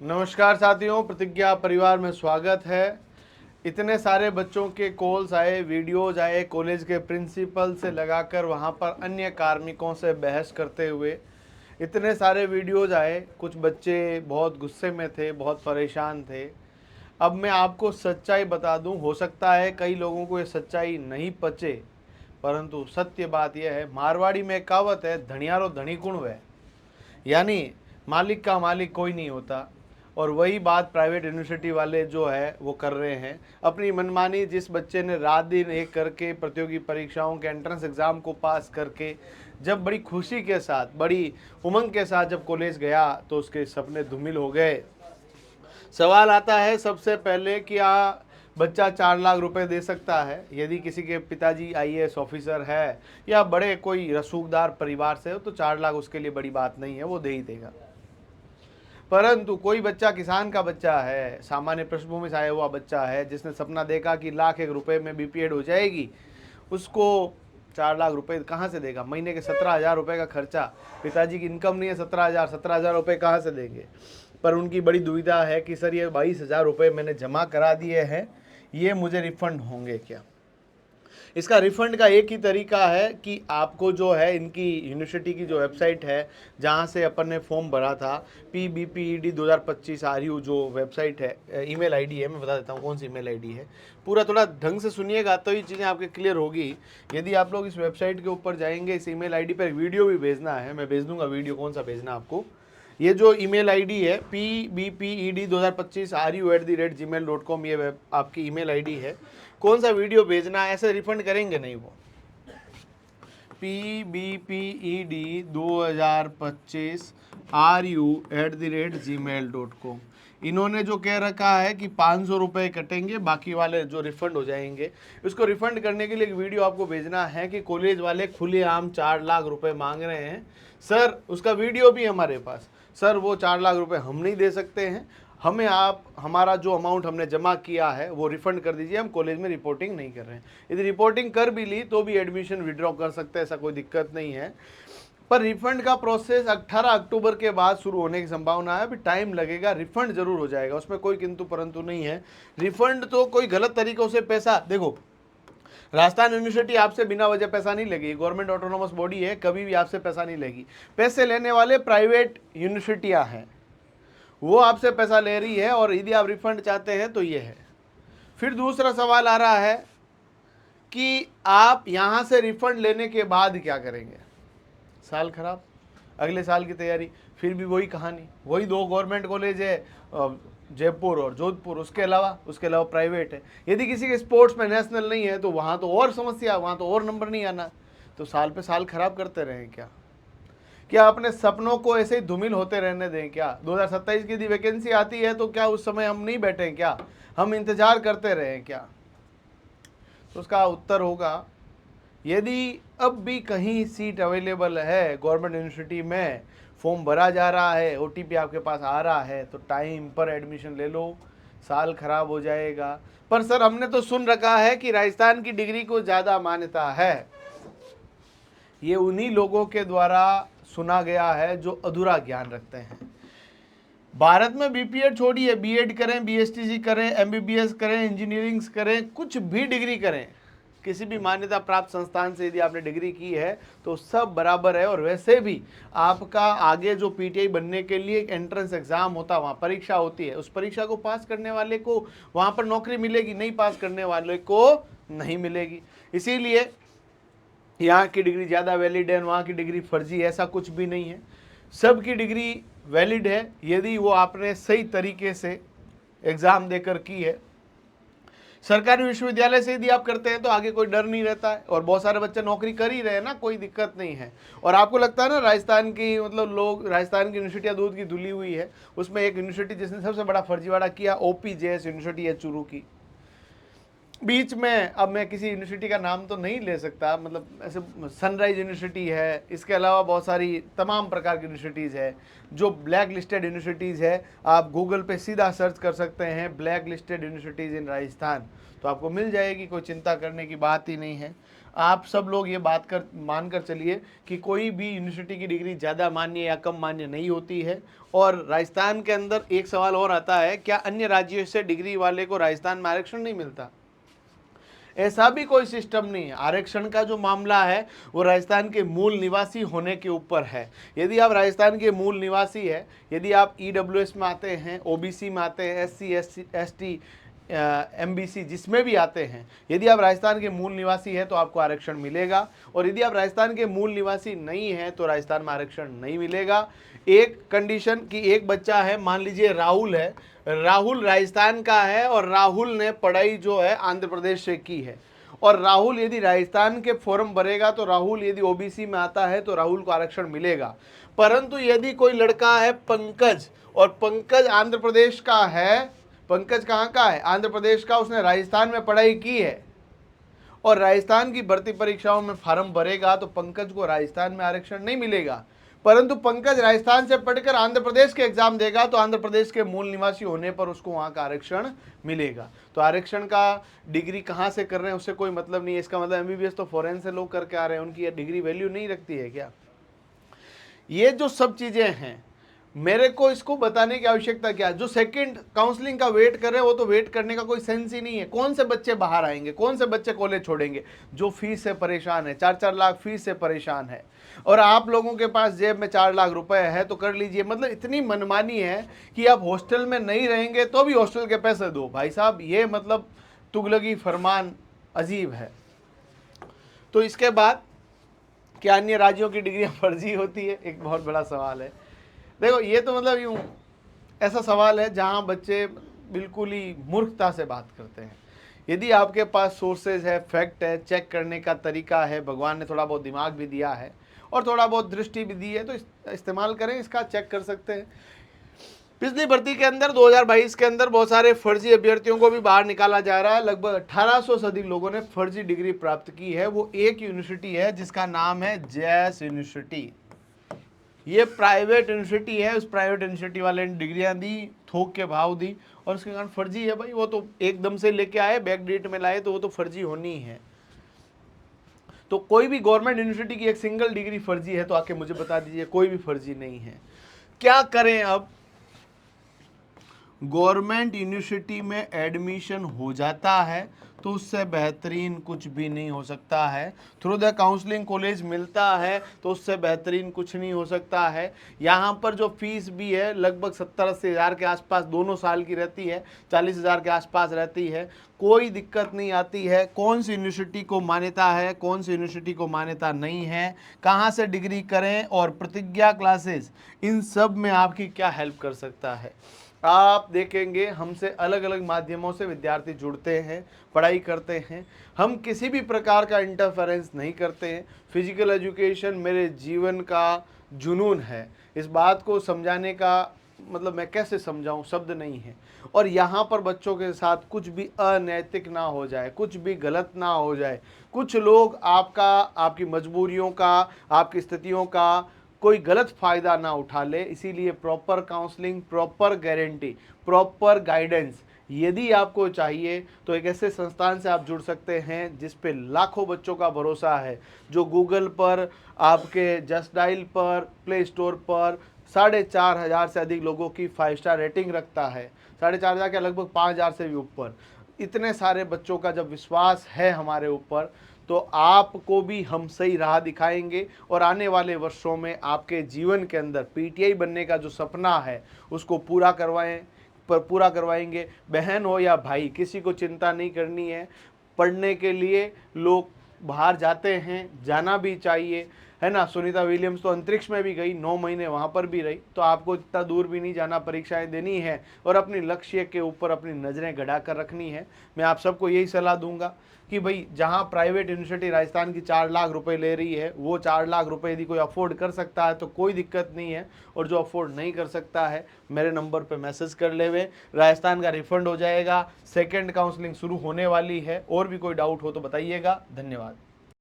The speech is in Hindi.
नमस्कार साथियों, प्रतिज्ञा परिवार में स्वागत है। इतने सारे बच्चों के कॉल्स आए, वीडियोज आए, कॉलेज के प्रिंसिपल से लगाकर वहाँ पर अन्य कार्मिकों से बहस करते हुए इतने सारे वीडियोज आए। कुछ बच्चे बहुत गुस्से में थे, बहुत परेशान थे। अब मैं आपको सच्चाई बता दूं, हो सकता है कई लोगों को ये सच्चाई नहीं पचे, परंतु सत्य बात यह है, मारवाड़ी में एक कहावत है, धनियारो धनी कुण है, यानी मालिक का मालिक कोई नहीं होता। और वही बात प्राइवेट यूनिवर्सिटी वाले जो है वो कर रहे हैं अपनी मनमानी। जिस बच्चे ने रात दिन एक करके प्रतियोगी परीक्षाओं के एंट्रेंस एग्ज़ाम को पास करके जब बड़ी खुशी के साथ, बड़ी उमंग के साथ जब कॉलेज गया तो उसके सपने धूमिल हो गए। सवाल आता है सबसे पहले कि बच्चा 4 लाख रुपए दे सकता है? यदि किसी के पिताजी आईएएस ऑफिसर है या बड़े कोई रसूखदार परिवार से हो तो 4 लाख उसके लिए बड़ी बात नहीं है, वो दे ही देगा। परंतु कोई बच्चा किसान का बच्चा है, सामान्य पृष्ठभूमि से आया हुआ बच्चा है, जिसने सपना देखा कि लाख एक रुपए में बीपीएड हो जाएगी, उसको 4 लाख रुपए कहाँ से देगा? महीने के 17,000 रुपये का खर्चा, पिताजी की इनकम नहीं है 17,000 रुपये कहाँ से देंगे? पर उनकी बड़ी दुविधा है कि सर ये 22,000 रुपये मैंने जमा करा दिए हैं, ये मुझे रिफंड होंगे क्या? इसका रिफंड का एक ही तरीका है कि आपको जो है इनकी यूनिवर्सिटी की जो वेबसाइट है जहाँ से अपन ने फॉर्म भरा था, PBPED 2025 RU जो वेबसाइट है, ईमेल आईडी है, मैं बता देता हूँ कौन सी ईमेल आईडी है। पूरा थोड़ा ढंग से सुनिएगा तो ये चीज़ें आपके क्लियर होगी। यदि आप लोग इस वेबसाइट के ऊपर जाएंगे, इस ईमेल आईडी पर वीडियो भी भेजना है, मैं भेज दूंगा वीडियो, कौन सा भेजना आपको। ये जो ईमेल आईडी है PBPED 2025 RU@gmail.com, ये आपकी ईमेल आईडी है। कौन सा वीडियो भेजना है, ऐसे रिफंड करेंगे नहीं वो। PBPED 2025 RU@gmail.com। इन्होंने जो कह रखा है कि 500 रुपये कटेंगे, बाकी वाले जो रिफंड हो जाएंगे। इसको रिफंड करने के लिए एक वीडियो आपको भेजना है कि कॉलेज वाले खुलेआम 4 लाख रुपए मांग रहे हैं सर, उसका वीडियो भी हमारे पास। सर वो 4 लाख रुपए हम नहीं दे सकते हैं, हमें आप हमारा जो अमाउंट हमने जमा किया है वो रिफंड कर दीजिए, हम कॉलेज में रिपोर्टिंग नहीं कर रहे हैं। यदि रिपोर्टिंग कर भी ली तो भी एडमिशन विड्रॉ कर सकते हैं, ऐसा कोई दिक्कत नहीं है। पर रिफंड का प्रोसेस 18 अक्टूबर के बाद शुरू होने की संभावना है। अभी टाइम लगेगा, रिफंड जरूर हो जाएगा, उसमें कोई किंतु परंतु नहीं है। रिफंड तो कोई गलत तरीकों से पैसा, देखो राजस्थान यूनिवर्सिटी आपसे बिना वजह पैसा नहीं लेगी, गवर्नमेंट ऑटोनोमस बॉडी है, कभी भी आपसे पैसा नहीं लेगी। पैसे लेने वाले प्राइवेट यूनिवर्सिटियां हैं, वो आपसे पैसा ले रही है, और यदि आप रिफंड चाहते हैं तो ये है। फिर दूसरा सवाल आ रहा है कि आप यहाँ से रिफंड लेने के बाद क्या करेंगे? साल खराब, अगले साल की तैयारी, फिर भी वही कहानी, वही 2 गवर्नमेंट कॉलेज है, जयपुर और जोधपुर, उसके अलावा प्राइवेट है। यदि किसी के स्पोर्ट्स में नेशनल नहीं है तो वहाँ तो और समस्या, वहाँ तो और नंबर नहीं आना। तो साल पे साल खराब करते रहें क्या अपने सपनों को ऐसे ही धूमिल होते रहने दें क्या? 2027 की यदि वैकेंसी आती है तो क्या उस समय हम नहीं बैठें क्या? हम इंतजार करते रहें क्या? तो उसका उत्तर होगा, यदि अब भी कहीं सीट अवेलेबल है गवर्नमेंट यूनिवर्सिटी में, फॉर्म भरा जा रहा है, OTP आपके पास आ रहा है, तो टाइम पर एडमिशन ले लो, साल खराब हो जाएगा। पर सर हमने तो सुन रखा है कि राजस्थान की डिग्री को ज़्यादा मान्यता है। ये उन्हीं लोगों के द्वारा सुना गया है जो अधूरा ज्ञान रखते हैं। भारत में बीपीएड छोड़िए, बीएड करें, BSTC करें, MBBS करें, इंजीनियरिंग करें, कुछ भी डिग्री करें, किसी भी मान्यता प्राप्त संस्थान से यदि आपने डिग्री की है तो सब बराबर है। और वैसे भी आपका आगे जो PTI बनने के लिए एक एंट्रेंस एग्जाम होता है, वहाँ परीक्षा होती है, उस परीक्षा को पास करने वाले को वहाँ पर नौकरी मिलेगी, नहीं पास करने वाले को नहीं मिलेगी। इसीलिए यहाँ की डिग्री ज़्यादा वैलिड है, वहाँ की डिग्री फर्जी है, ऐसा कुछ भी नहीं है। सबकी डिग्री वैलिड है यदि वो आपने सही तरीके से एग्ज़ाम देकर की है। सरकारी विश्वविद्यालय से यदि आप करते हैं तो आगे कोई डर नहीं रहता है, और बहुत सारे बच्चे नौकरी कर ही रहे हैं ना, कोई दिक्कत नहीं है। और आपको लगता है ना राजस्थान की, मतलब लोग राजस्थान की यूनिवर्सिटियाँ दूध की धुली हुई है, उसमें एक यूनिवर्सिटी जिसने सबसे बड़ा फर्जीवाड़ा किया, OPJS यूनिवर्सिटी है चूरू की। बीच में, अब मैं किसी यूनिवर्सिटी का नाम तो नहीं ले सकता, मतलब ऐसे सनराइज यूनिवर्सिटी है, इसके अलावा बहुत सारी तमाम प्रकार की यूनिवर्सिटीज़ है जो ब्लैक लिस्टेड यूनिवर्सिटीज़ है। आप गूगल पे सीधा सर्च कर सकते हैं ब्लैक लिस्टेड यूनिवर्सिटीज़ इन राजस्थान, तो आपको मिल जाएगी, कोई चिंता करने की बात ही नहीं है। आप सब लोग ये बात कर मान कर चलिए कि कोई भी यूनिवर्सिटी की डिग्री ज़्यादा मान्य या कम मान्य नहीं होती है। और राजस्थान के अंदर एक सवाल और आता है, क्या अन्य राज्यों से डिग्री वाले को राजस्थान में आरक्षण नहीं मिलता? ऐसा भी कोई सिस्टम नहीं है। आरक्षण का जो मामला है वो राजस्थान के मूल निवासी होने के ऊपर है। यदि आप राजस्थान के मूल निवासी है, यदि आप EWS में आते हैं, OBC में आते हैं, SC ST MBC जिसमें भी आते हैं, यदि आप राजस्थान के मूल निवासी हैं तो आपको आरक्षण मिलेगा। और यदि आप राजस्थान के मूल निवासी नहीं हैं तो राजस्थान में आरक्षण नहीं मिलेगा। एक कंडीशन कि एक बच्चा है, मान लीजिए राहुल है, राहुल राजस्थान का है और राहुल ने पढ़ाई जो है आंध्र प्रदेश से की है, और राहुल यदि राजस्थान के फॉर्म भरेगा तो राहुल यदि OBC में आता है तो राहुल को आरक्षण मिलेगा। परंतु यदि कोई लड़का है पंकज, और पंकज आंध्र प्रदेश का है, पंकज कहाँ का है? आंध्र प्रदेश का, उसने राजस्थान में पढ़ाई की है और राजस्थान की भर्ती परीक्षाओं में फार्म भरेगा तो पंकज को राजस्थान में आरक्षण नहीं मिलेगा। परंतु पंकज राजस्थान से पढ़कर आंध्र प्रदेश के एग्जाम देगा तो आंध्र प्रदेश के मूल निवासी होने पर उसको वहां का आरक्षण मिलेगा। तो आरक्षण का डिग्री कहाँ से कर रहे हैं उससे कोई मतलब नहीं है। इसका मतलब MBBS तो फॉरेन से लोग करके आ रहे हैं, उनकी ये डिग्री वैल्यू नहीं रखती है क्या? ये जो सब चीजें हैं, मेरे को इसको बताने की आवश्यकता क्या है? जो सेकंड काउंसलिंग का वेट कर रहे हैं वो तो वेट करने का कोई सेंस ही नहीं है। कौन से बच्चे बाहर आएंगे, कौन से बच्चे कॉलेज छोड़ेंगे? जो फीस से परेशान है, 4-4 लाख फीस से परेशान है, और आप लोगों के पास जेब में 4 लाख रुपए है तो कर लीजिए। मतलब इतनी मनमानी है कि आप हॉस्टल में नहीं रहेंगे तो भी हॉस्टल के पैसे दो। भाई साहब, ये मतलब तुगलकी फरमान अजीब है। तो इसके बाद क्या अन्य राज्यों की डिग्रियां फर्जी होती है? एक बहुत बड़ा सवाल है। देखो, ये तो मतलब यूँ ऐसा सवाल है जहाँ बच्चे बिल्कुल ही मूर्खता से बात करते हैं। यदि आपके पास सोर्सेज है, फैक्ट है, चेक करने का तरीका है, भगवान ने थोड़ा बहुत दिमाग भी दिया है और थोड़ा बहुत दृष्टि भी दी है, तो इस्तेमाल करें, इसका चेक कर सकते हैं। पिछली भर्ती के अंदर 2022 के अंदर बहुत सारे फर्जी अभ्यर्थियों को भी बाहर निकाला जा रहा है। लगभग 1800 से अधिक लोगों ने फर्जी डिग्री प्राप्त की है। वो एक यूनिवर्सिटी है जिसका नाम है जैस यूनिवर्सिटी। ये प्राइवेट यूनिवर्सिटी है, उस प्राइवेट यूनिवर्सिटी वाले ने डिग्रियां दी, थोक के भाव दी, और उसके कारण फर्जी है। भाई वो तो एकदम से लेके आए, बैक डेट में लाए, तो वो तो फर्जी होनी है। तो कोई भी गवर्नमेंट यूनिवर्सिटी की एक सिंगल डिग्री फर्जी है तो आके मुझे बता दीजिए। कोई भी फर्जी नहीं है। क्या करें अब? गवर्नमेंट यूनिवर्सिटी में एडमिशन हो जाता है तो उससे बेहतरीन कुछ भी नहीं हो सकता है। थ्रू द काउंसलिंग कॉलेज मिलता है तो उससे बेहतरीन कुछ नहीं हो सकता है। यहाँ पर जो फीस भी है लगभग 70-80 हज़ार के आसपास दोनों साल की रहती है, 40 हज़ार के आसपास रहती है। कोई दिक्कत नहीं आती है। कौन सी यूनिवर्सिटी को मान्यता है, कौन सी यूनिवर्सिटी को मान्यता नहीं है, कहाँ से डिग्री करें, और प्रतिज्ञा क्लासेस, इन सब में आपकी क्या हेल्प कर सकता है। आप देखेंगे हमसे अलग अलग माध्यमों से विद्यार्थी जुड़ते हैं, पढ़ाई करते हैं। हम किसी भी प्रकार का इंटरफेरेंस नहीं करते हैं। फिजिकल एजुकेशन मेरे जीवन का जुनून है। इस बात को समझाने का मतलब मैं कैसे समझाऊं, शब्द नहीं है। और यहाँ पर बच्चों के साथ कुछ भी अनैतिक ना हो जाए, कुछ भी गलत ना हो जाए। कुछ लोग आपकी मजबूरियों का, आपकी स्थितियों का कोई गलत फ़ायदा ना उठा ले। इसीलिए proper counselling, proper guarantee, proper guidance यदि आपको चाहिए तो एक ऐसे संस्थान से आप जुड़ सकते हैं जिस पे लाखों बच्चों का भरोसा है, जो गूगल पर, आपके जस्ट डायल पर, प्ले स्टोर पर 4,500 से अधिक लोगों की 5 स्टार रेटिंग रखता है। 4,500 के लगभग 5,000 से भी ऊपर। इतने सारे बच्चों का जब विश्वास है हमारे ऊपर, तो आपको भी हम सही राह दिखाएंगे और आने वाले वर्षों में आपके जीवन के अंदर PTI बनने का जो सपना है उसको पूरा करवाएंगे। बहन हो या भाई, किसी को चिंता नहीं करनी है। पढ़ने के लिए लोग बाहर जाते हैं, जाना भी चाहिए, है ना। सुनीता विलियम्स तो अंतरिक्ष में भी गई, 9 महीने वहाँ पर भी रही। तो आपको इतना दूर भी नहीं जाना, परीक्षाएं देनी है और अपनी लक्ष्य के ऊपर अपनी नज़रें गड़ा कर रखनी है। मैं आप सबको यही सलाह दूंगा कि भाई, जहाँ प्राइवेट यूनिवर्सिटी राजस्थान की 4 लाख रुपए ले रही है, वो 4 लाख रुपए यदि कोई अफोर्ड कर सकता है तो कोई दिक्कत नहीं है, और जो अफोर्ड नहीं कर सकता है मेरे नंबर पे मैसेज कर लेवे। राजस्थान का रिफंड हो जाएगा। सेकेंड काउंसलिंग शुरू होने वाली है। और भी कोई डाउट हो तो बताइएगा। धन्यवाद।